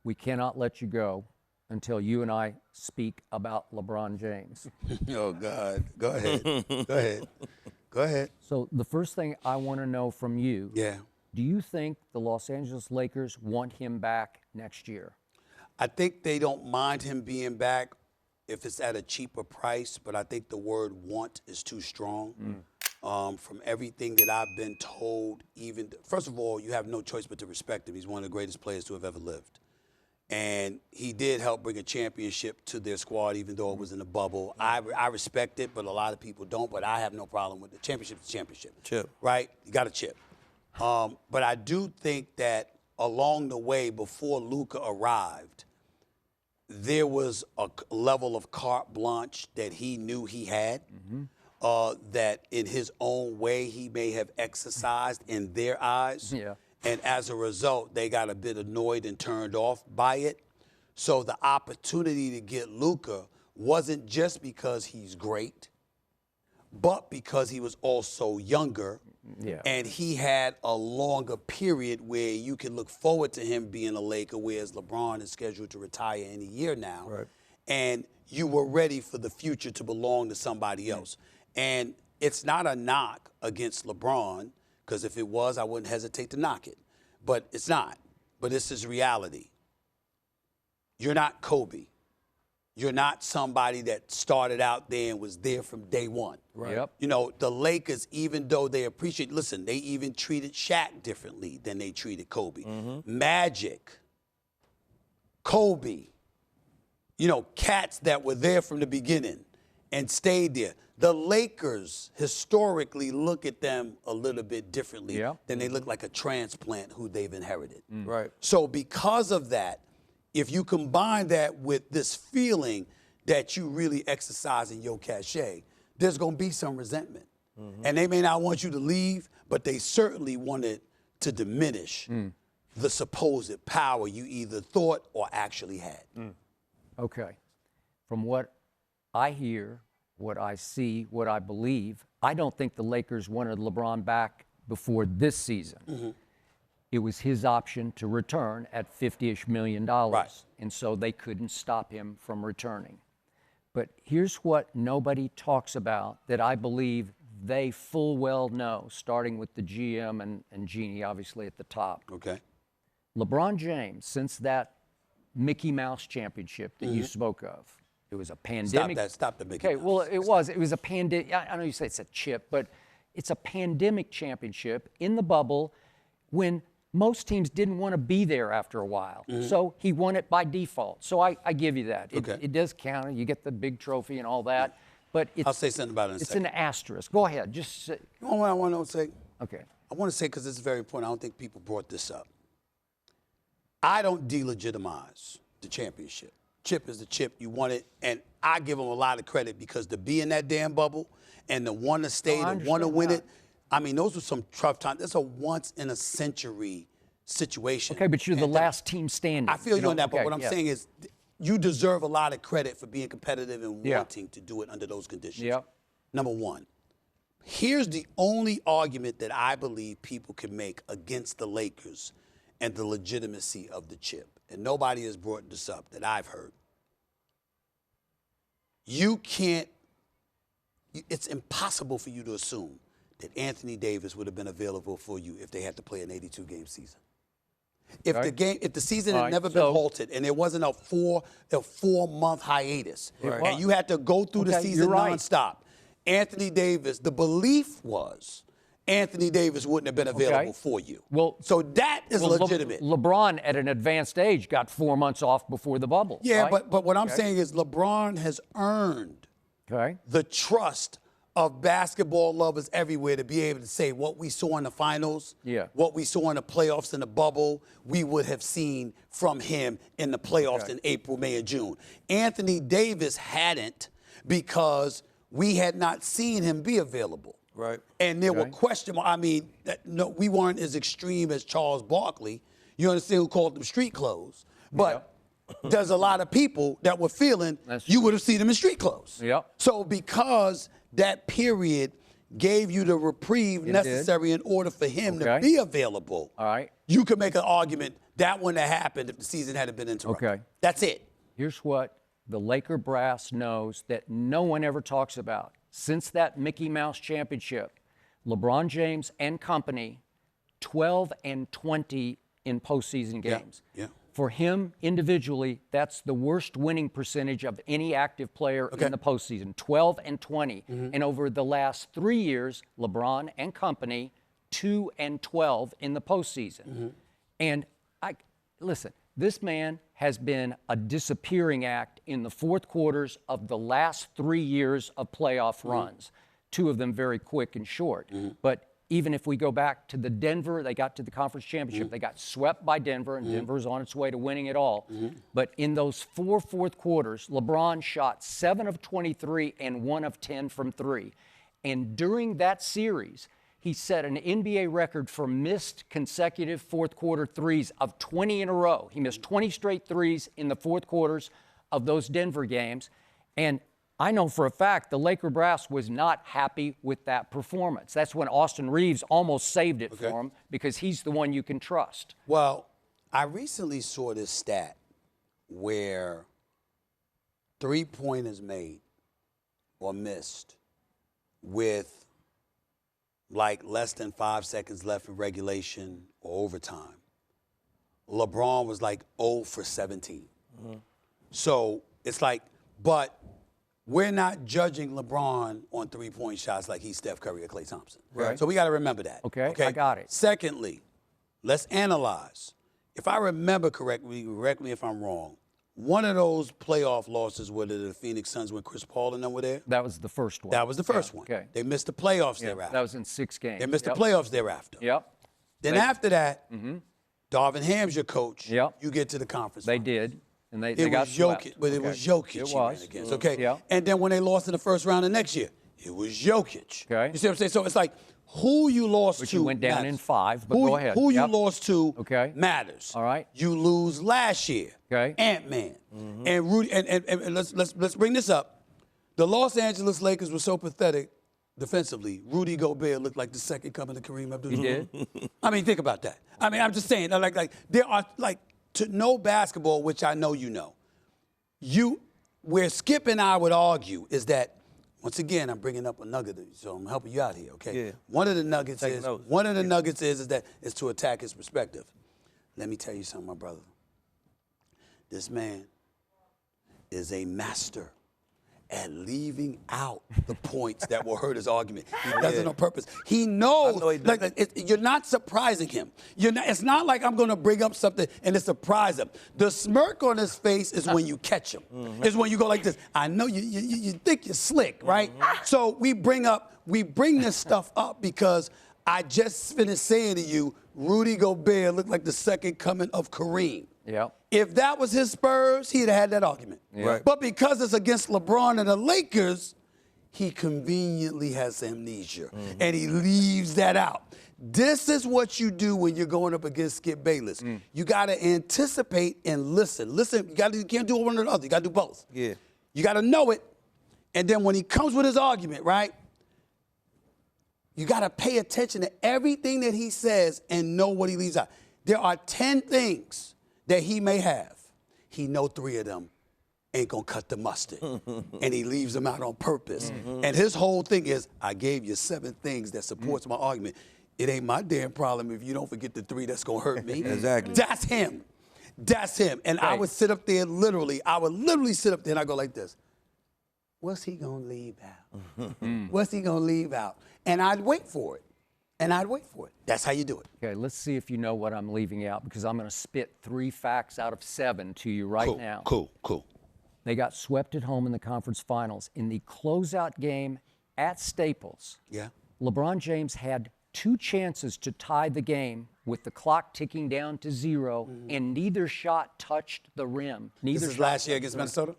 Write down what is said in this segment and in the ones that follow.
We cannot let you go until you and I speak about LeBron James. Oh, God. Go ahead. Go ahead. Go ahead. So the first thing I want to know from you, do you think the Los Angeles Lakers want him back next year? I think they don't mind him being back if it's at a cheaper price, but I think the word want is too strong. From everything that I've been told, first of all, you have no choice but to respect him. He's one of the greatest players to have ever lived. And he did help bring a championship to their squad, even though it was in a bubble. I respect it, but a lot of people don't. But I have no problem with the championship. Chip. Right? You got a chip. But I do think that along the way, before Luka arrived, there was a level of carte blanche that he knew he had, that in his own way he may have exercised in their eyes. Yeah. And as a result, they got a bit annoyed and turned off by it. So the opportunity to get Luka wasn't just because he's great, but because he was also younger. Yeah. And he had a longer period where you can look forward to him being a Laker, whereas LeBron is scheduled to retire in a year now. Right. And you were ready for the future to belong to somebody else. And it's not a knock against LeBron, because if it was, I wouldn't hesitate to knock it. But it's not. But this is reality. You're not Kobe. You're not somebody that started out there and was there from day one. Right. Yep. You know, the Lakers, even though they appreciate, listen, they even treated Shaq differently than they treated Kobe. Magic, Kobe, you know, cats that were there from the beginning and stayed there. The Lakers historically look at them a little bit differently than they look like a transplant who they've inherited. Right. So because of that, if you combine that with this feeling that you really exercising your cachet, there's going to be some resentment. And they may not want you to leave, but they certainly wanted to diminish the supposed power you either thought or actually had. Okay. From what I hear, what I see, what I believe, I don't think the Lakers wanted LeBron back before this season. It was his option to return at $50-ish million. Right. And so they couldn't stop him from returning. But here's what nobody talks about that I believe they full well know, starting with the GM and Jeannie, obviously, at the top. Okay. LeBron James, since that Mickey Mouse championship that you spoke of, it was a pandemic. Stop the Mickey Okay, Mouse. well, it was a pandemic. I know you say it's a chip, but it's a pandemic championship in the bubble when most teams didn't want to be there after a while. So he won it by default. So I give you that. It does count. You get the big trophy and all that. But it's, I'll say something about it in a second. It's an asterisk. Go ahead. Just say. You know what I want to say? Okay. I want to say, because it's very important, I don't think people brought this up. I don't delegitimize the championship. Chip is the chip. You won it. And I give them a lot of credit because to be in that damn bubble and to want to stay, to want to win it, I mean, those were some tough times. That's a once-in-a-century situation. Okay, but you're the last team standing. I feel you on that, but okay, what I'm saying is you deserve a lot of credit for being competitive and wanting to do it under those conditions. Yep. Number one. Here's the only argument that I believe people can make against the Lakers and the legitimacy of the chip. And nobody has brought this up that I've heard. You can't, it's impossible for you to assume that Anthony Davis would have been available for you if they had to play an 82-game season. If the season had never been halted and there wasn't a 4-month hiatus, and you had to go through the season nonstop, Anthony Davis, the belief was Anthony Davis wouldn't have been available for you. Well, so that is legitimate. LeBron, at an advanced age, got 4 months off before the bubble. Yeah, right? but what I'm saying is LeBron has earned the trust of basketball lovers everywhere to be able to say what we saw in the finals, what we saw in the playoffs in the bubble, we would have seen from him in the playoffs in April, May, and June. Anthony Davis hadn't because we had not seen him be available. Right. And there were question marks. I mean, we weren't as extreme as Charles Barkley. You understand, who called them street clothes. But there's a lot of people that were feeling you would have seen them in street clothes. So because that period gave you the reprieve necessary in order for him to be available. All right. You could make an argument that wouldn't have happened if the season hadn't been interrupted. Okay. That's it. Here's what the Laker brass knows that no one ever talks about. Since that Mickey Mouse championship, LeBron James and company, 12 and 20 in postseason games. Yeah. For him individually, that's the worst winning percentage of any active player in the postseason, 12 and 20. And over the last 3 years, LeBron and company, 2 and 12 in the postseason. And listen, this man has been a disappearing act in the fourth quarters of the last 3 years of playoff runs, 2 of them very quick and short. But even if we go back to the Denver, they got to the conference championship. They got swept by Denver, and Denver's on its way to winning it all. But in those 4 fourth quarters, LeBron shot 7 of 23 and 1 of 10 from 3. And during that series, he set an NBA record for missed consecutive fourth quarter threes of 20 in a row. He missed 20 straight threes in the fourth quarters of those Denver games. And I know for a fact the Laker brass was not happy with that performance. That's when Austin Reeves almost saved it for him, because he's the one you can trust. Well, I recently saw this stat where 3-pointers made or missed with like less than 5 seconds left in regulation or overtime. LeBron was like 0 for 17. So it's like, but we're not judging LeBron on 3-point shots like he's Steph Curry or Klay Thompson. Right. So we got to remember that. Okay, I got it. Secondly, let's analyze. If I remember correctly, correct me if I'm wrong, one of those playoff losses were the Phoenix Suns when Chris Paul and them were there? That was the first one. That was the first one. Okay. They missed the playoffs thereafter. That was in 6 games. They missed the playoffs thereafter. Then after that, Darvin Ham's your coach. You get to the conference. They finals. did. And they It got was swept. Jokic, but it was Jokic It he was. ran against, okay? And then when they lost in the first round of next year, it was Jokic. Okay. You see what I'm saying? So it's like who you lost But to you went down matters. in 5, but who, go ahead. Who you lost to matters. All right. You lose last year. Ant-Man. And Rudy, and let's bring this up. The Los Angeles Lakers were so pathetic defensively. Rudy Gobert looked like the second coming of Kareem Abdul-Jabbar. He did. I mean, think about that. I mean, I'm just saying, like there are, like, to know basketball, which I know you know, where Skip and I would argue is that, once again, I'm bringing up a nugget, so I'm helping you out here, okay? One of the nuggets is that is to attack his perspective. Let me tell you something, my brother. This man is a master at leaving out the points that will hurt his argument. He does it on purpose. He knows. You're not surprising him. It's not like I'm going to bring up something and to surprise him. The smirk on his face is when you catch him. It's when you go like this. I know you think you're slick, right? So we bring this stuff up because I just finished saying to you, Rudy Gobert looked like the second coming of Kareem. If that was his Spurs, he'd have had that argument. But because it's against LeBron and the Lakers, he conveniently has amnesia. And he leaves that out. This is what you do when you're going up against Skip Bayless. You got to anticipate and listen. Listen, you can't do one or the other. You got to do both. You got to know it. And then when he comes with his argument, right, you got to pay attention to everything that he says and know what he leaves out. There are 10 things that he may have. He know 3 of them ain't gonna cut the mustard. And he leaves them out on purpose. And his whole thing is, I gave you 7 things that supports my argument. It ain't my damn problem if you don't forget the 3 that's gonna hurt me. Exactly. That's him. That's him. And I would sit up there literally sit up there and I go like this. What's he gonna leave out? What's he gonna leave out? And I'd wait for it. That's how you do it. Okay, let's see if you know what I'm leaving out, because I'm going to spit 3 facts out of 7 to you right now. Cool. They got swept at home in the conference finals. In the closeout game at Staples, LeBron James had 2 chances to tie the game with the clock ticking down to 0, and neither shot touched the rim. This is last year against Minnesota?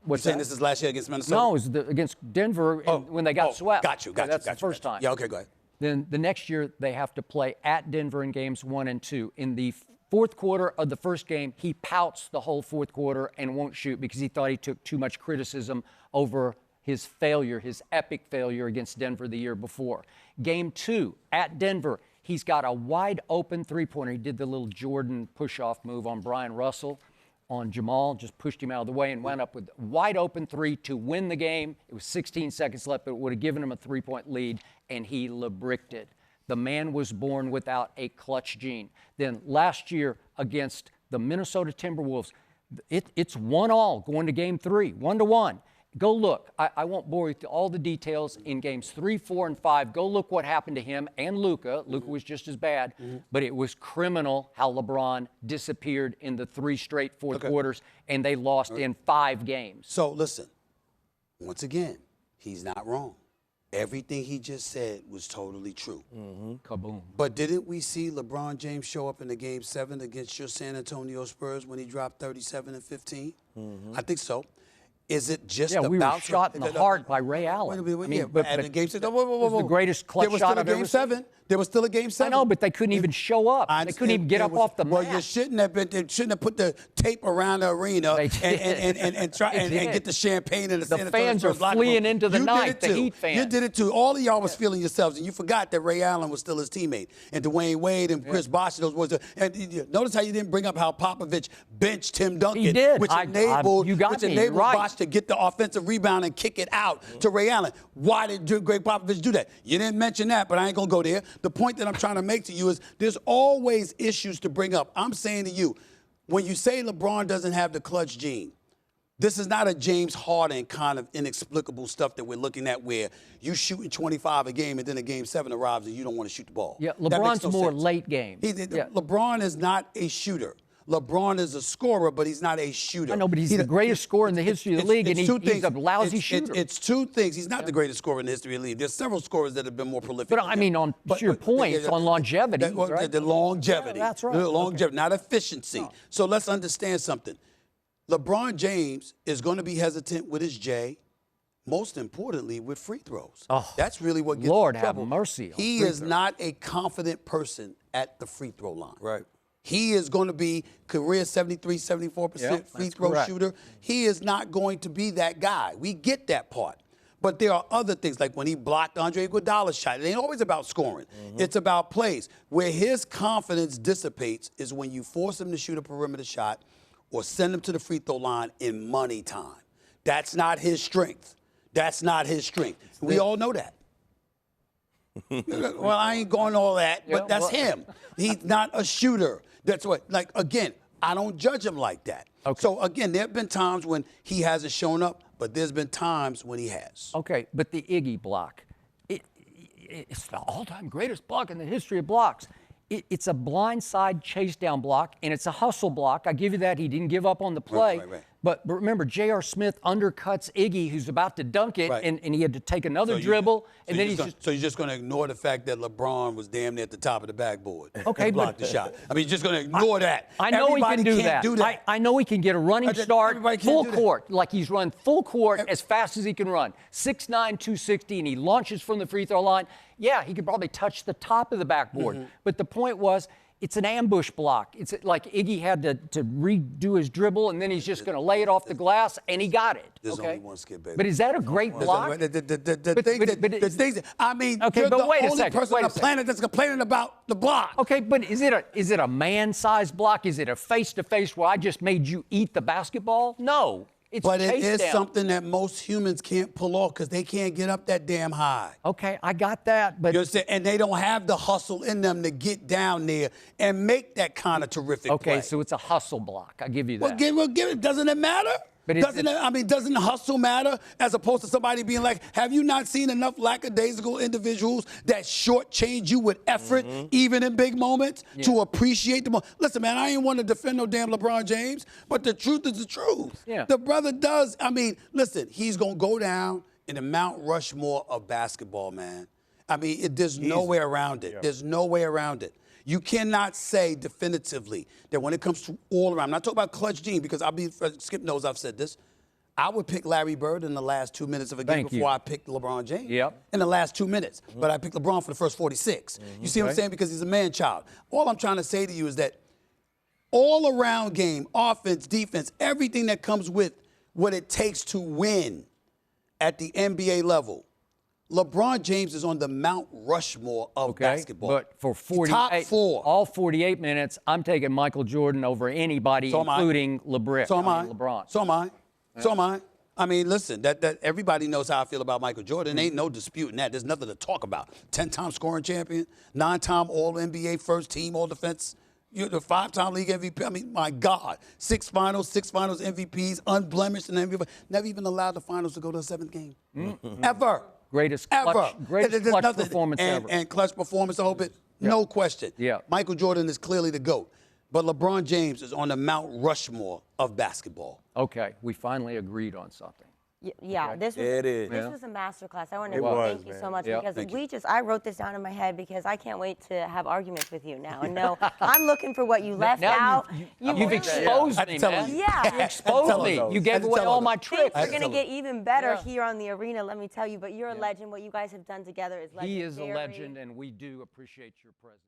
What's saying that? This is last year against Minnesota? No, it was against Denver when they got swept. Got you. That's the first time. Yeah, okay, go ahead. Then the next year, they have to play at Denver in games 1 and 2. In the fourth quarter of the first game, he pouts the whole fourth quarter and won't shoot because he thought he took too much criticism over his failure, his epic failure against Denver the year before. Game 2 at Denver, he's got a wide open three-pointer. He did the little Jordan push-off move on Brian Russell, on Jamal, just pushed him out of the way and went up with a wide open three to win the game. It was 16 seconds left, but it would have given him a three-point lead, and he LeBricked it. The man was born without a clutch gene. Then last year against the Minnesota Timberwolves, it's 1-1 going to game 3, 1-1. Go look. I won't bore you with all the details in games 3, 4, and 5. Go look what happened to him and Luka. Luka was just as bad, but it was criminal how LeBron disappeared in the 3 straight fourth quarters, and they lost in 5 games. So listen, once again, he's not wrong. Everything he just said was totally true. Kaboom. But didn't we see LeBron James show up in the Game 7 against your San Antonio Spurs when he dropped 37 and 15? I think so. Is it just about... we were shot in the heart by Ray Allen. But in Game 6, whoa. It was the greatest clutch shot I've ever seen. There was still a Game 7. I know, but they couldn't even show up. They couldn't even get up off the mat. Well, you shouldn't have been. They shouldn't have put the tape around the arena and try and get the champagne and the fans are fleeing into the night. The Heat fans. You did it too. All of y'all was feeling yourselves, and you forgot that Ray Allen was still his teammate, and Dwayne Wade and Chris Bosh. Those was. And notice how you didn't bring up how Popovich benched Tim Duncan, He did. which enabled Bosh to get the offensive rebound and kick it out to Ray Allen. Why did Greg Popovich do that? You didn't mention that, but I ain't gonna go there. The point that I'm trying to make to you is there's always issues to bring up. I'm saying to you, when you say LeBron doesn't have the clutch gene, this is not a James Harden kind of inexplicable stuff that we're looking at where you shooting 25 a game and then a Game 7 arrives and you don't want to shoot the ball. Yeah, LeBron's more late game. LeBron is not a shooter. LeBron is a scorer, but he's not a shooter. I know, but he's the greatest scorer in the history of the league, and he's a lousy shooter. It's 2 things. He's not the greatest scorer in the history of the league. There's several scorers that have been more prolific. But I mean, on your points, on longevity. Right? The longevity. Yeah, that's right. The longevity, not efficiency. No. So let's understand something. LeBron James is going to be hesitant with his J, most importantly with free throws. Oh, that's really what gets Lord him in trouble. Have mercy. He is not a confident person at the free throw line. Right. He is going to be career 73, 74% free throw shooter. He is not going to be that guy. We get that part. But there are other things, like when he blocked Andre Iguodala's shot. It ain't always about scoring. It's about plays. Where his confidence dissipates is when you force him to shoot a perimeter shot or send him to the free throw line in money time. That's not his strength. That's not his strength. We all know that. Well, I ain't going all that, but that's him. He's not a shooter. That's what, like, again, I don't judge him like that. Okay. So, again, there have been times when he hasn't shown up, but there's been times when he has. Okay, but the Iggy block, it's the all-time greatest block in the history of blocks. It's a blindside chase down block, and it's a hustle block. I give you that. He didn't give up on the play. Right. But remember, J.R. Smith undercuts Iggy, who's about to dunk it, and he had to take another dribble. So you're just going to ignore the fact that LeBron was damn near at the top of the backboard. Okay, and blocked the shot. I mean, you're just going to ignore that. I know he can do that. I know he can get a running start, full court, like he's run full court as fast as he can run. 6'9", 260, and he launches from the free throw line. Yeah, he could probably touch the top of the backboard. But the point was, it's an ambush block. It's like Iggy had to redo his dribble, and then he's just going to lay it off the glass, and he got it. There's only one skip, baby. But is that a great block? I mean, okay, you're but the wait a only second, person on the planet that's complaining about the block. Okay, but is it a man-sized block? Is it a face-to-face where I just made you eat the basketball? No. But it is something that most humans can't pull off because they can't get up that damn high. Okay, I got that, but... And they don't have the hustle in them to get down there and make that kind of terrific play. Okay, so it's a hustle block. I give you that. Well, give it. Doesn't it matter? But doesn't hustle matter as opposed to somebody being like, have you not seen enough lackadaisical individuals that shortchange you with effort, even in big moments, to appreciate the moment? Listen, man, I ain't want to defend no damn LeBron James, but the truth is the truth. Yeah. The brother does. I mean, listen, he's going to go down in the Mount Rushmore of basketball, man. I mean, there's no way around it. Yeah. There's no way around it. You cannot say definitively that when it comes to all around, I'm not talking about clutch gene because Skip knows I've said this. I would pick Larry Bird in the last 2 minutes of a game before I picked LeBron James. In the last 2 minutes. But I picked LeBron for the first 46. You see what I'm saying? Because he's a man-child. All I'm trying to say to you is that all-around game, offense, defense, everything that comes with what it takes to win at the NBA level, LeBron James is on the Mount Rushmore of basketball. But for 48, top 4. all 48 minutes, I'm taking Michael Jordan over anybody, including LeBron. LeBron. So am I. So am I. I mean, listen, that everybody knows how I feel about Michael Jordan. Ain't no disputing that. There's nothing to talk about. 10-time scoring champion, 9-time All-NBA first team, All-Defense. You're the 5-time league MVP. I mean, my God. 6 finals MVPs, unblemished in MVP. Never even allowed the finals to go to a 7th game. Ever. Greatest Ever. clutch performance ever. And clutch performance, I hope it. No question. Yeah. Michael Jordan is clearly the GOAT. But LeBron James is on the Mount Rushmore of basketball. Okay, we finally agreed on something. Yeah, this was a masterclass. I want to thank you so much because I wrote this down in my head because I can't wait to have arguments with you now. And no, I'm looking for what you left out. You've exposed me, man. Yeah. You exposed me. You gave away all my tricks. Things are going to get even better here on the arena, let me tell you. But you're a legend. What you guys have done together is legendary. He is a legend, and we do appreciate your presence.